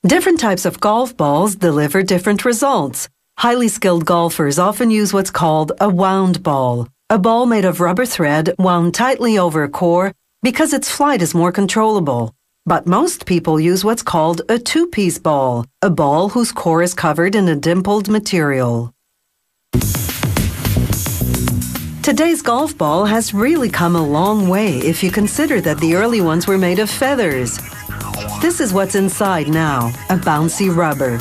Different types of golf balls deliver different results. Highly skilled golfers often use what's called a wound ball, a ball made of rubber thread wound tightly over a core because its flight is more controllable. But most people use what's called a two-piece ball, a ball whose core is covered in a dimpled material. Today's golf ball has really come a long way if you consider that the early ones were made of feathers. This is what's inside now, a bouncy rubber.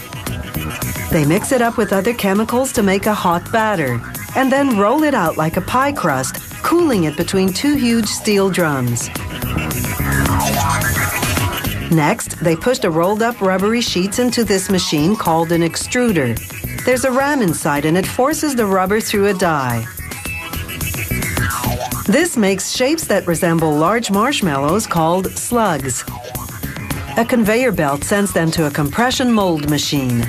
They mix it up with other chemicals to make a hot batter, and then roll it out like a pie crust, cooling it between two huge steel drums. Next, they push the rolled-up rubbery sheets into this machine called an extruder. There's a ram inside and it forces the rubber through a die. This makes shapes that resemble large marshmallows called slugs. A conveyor belt sends them to a compression mold machine.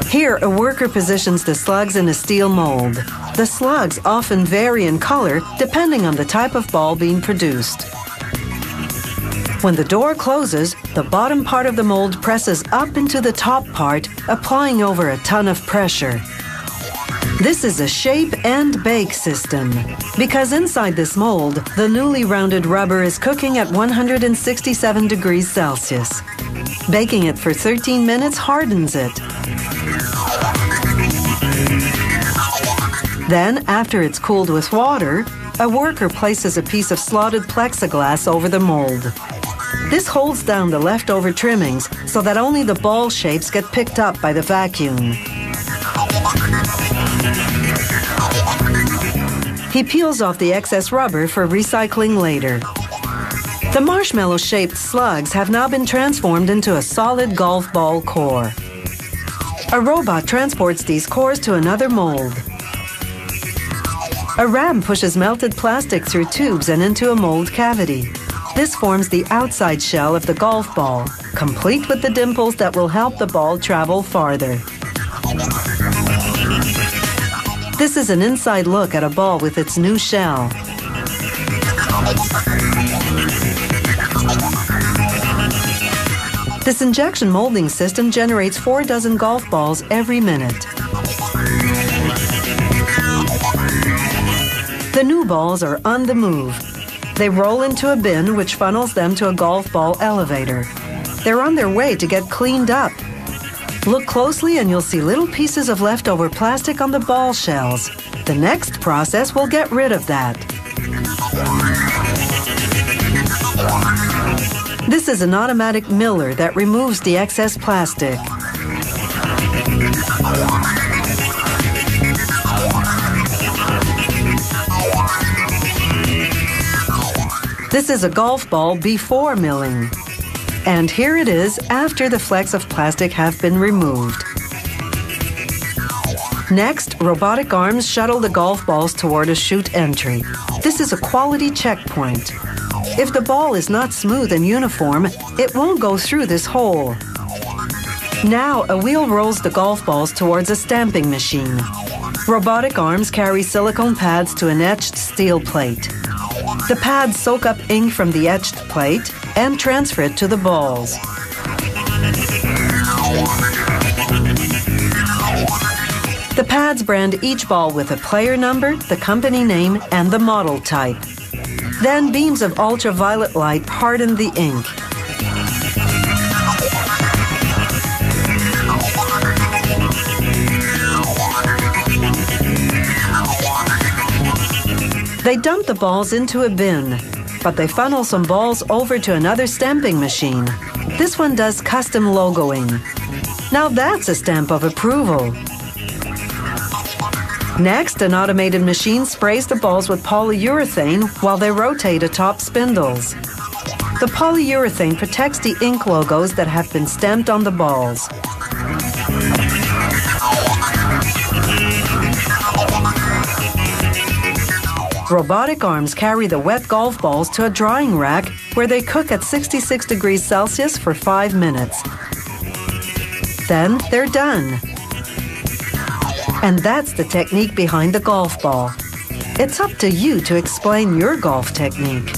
Here, a worker positions the slugs in a steel mold. The slugs often vary in color depending on the type of ball being produced. When the door closes, the bottom part of the mold presses up into the top part, applying over a ton of pressure. This is a shape and bake system, because inside this mold, the newly rounded rubber is cooking at 167 degrees Celsius. Baking it for 13 minutes hardens it. Then, after it's cooled with water, a worker places a piece of slotted plexiglass over the mold. This holds down the leftover trimmings so that only the ball shapes get picked up by the vacuum. He peels off the excess rubber for recycling later. The marshmallow-shaped slugs have now been transformed into a solid golf ball core. A robot transports these cores to another mold. A ram pushes melted plastic through tubes and into a mold cavity. This forms the outside shell of the golf ball, complete with the dimples that will help the ball travel farther. This is an inside look at a ball with its new shell. This injection molding system generates 4 dozen golf balls every minute. The new balls are on the move. They roll into a bin which funnels them to a golf ball elevator. They're on their way to get cleaned up. Look closely and you'll see little pieces of leftover plastic on the ball shells. The next process will get rid of that. This is an automatic miller that removes the excess plastic. This is a golf ball before milling. And here it is after the flecks of plastic have been removed. Next, robotic arms shuttle the golf balls toward a chute entry. This is a quality checkpoint. If the ball is not smooth and uniform, it won't go through this hole. Now, a wheel rolls the golf balls towards a stamping machine. Robotic arms carry silicone pads to an etched steel plate. The pads soak up ink from the etched plate and transfer it to the balls. The pads brand each ball with a player number, the company name, and the model type. Then beams of ultraviolet light harden the ink. They dump the balls into a bin, but they funnel some balls over to another stamping machine. This one does custom logoing. Now that's a stamp of approval. Next, an automated machine sprays the balls with polyurethane while they rotate atop spindles. The polyurethane protects the ink logos that have been stamped on the balls. Robotic arms carry the wet golf balls to a drying rack where they cook at 66 degrees Celsius for 5 minutes. Then they're done. And that's the technique behind the golf ball. It's up to you to explain your golf technique.